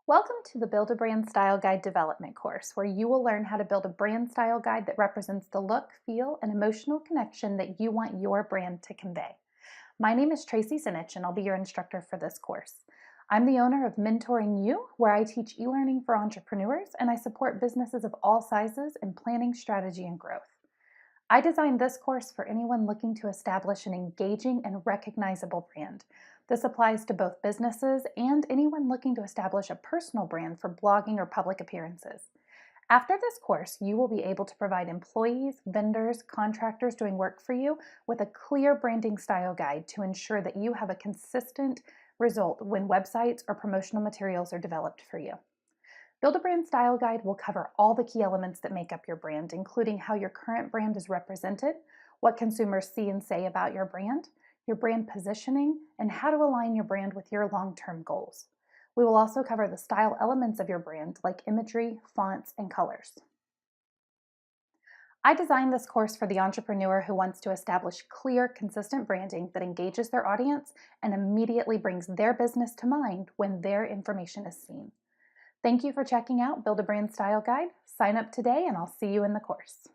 Welcome to the Build a Brand Style Guide development course, where you will learn how to build a brand style guide that represents the look, feel, and emotional connection that you want your brand to convey. My name is Tracy Sinich, and I'll be your instructor for this course. I'm the owner of Mentoring You, where I teach e-learning for entrepreneurs, and I support businesses of all sizes in planning, strategy, and growth. I designed this course for anyone looking to establish an engaging and recognizable brand. This applies to both businesses and anyone looking to establish a personal brand for blogging or public appearances. After this course, you will be able to provide employees, vendors, contractors doing work for you with a clear branding style guide to ensure that you have a consistent result when websites or promotional materials are developed for you. Build a Brand Style Guide will cover all the key elements that make up your brand, including how your current brand is represented, what consumers see and say about your brand positioning, and how to align your brand with your long-term goals. We will also cover the style elements of your brand, like imagery, fonts, and colors. I designed this course for the entrepreneur who wants to establish clear, consistent branding that engages their audience and immediately brings their business to mind when their information is seen. Thank you for checking out Build a Brand Style Guide. Sign up today and I'll see you in the course.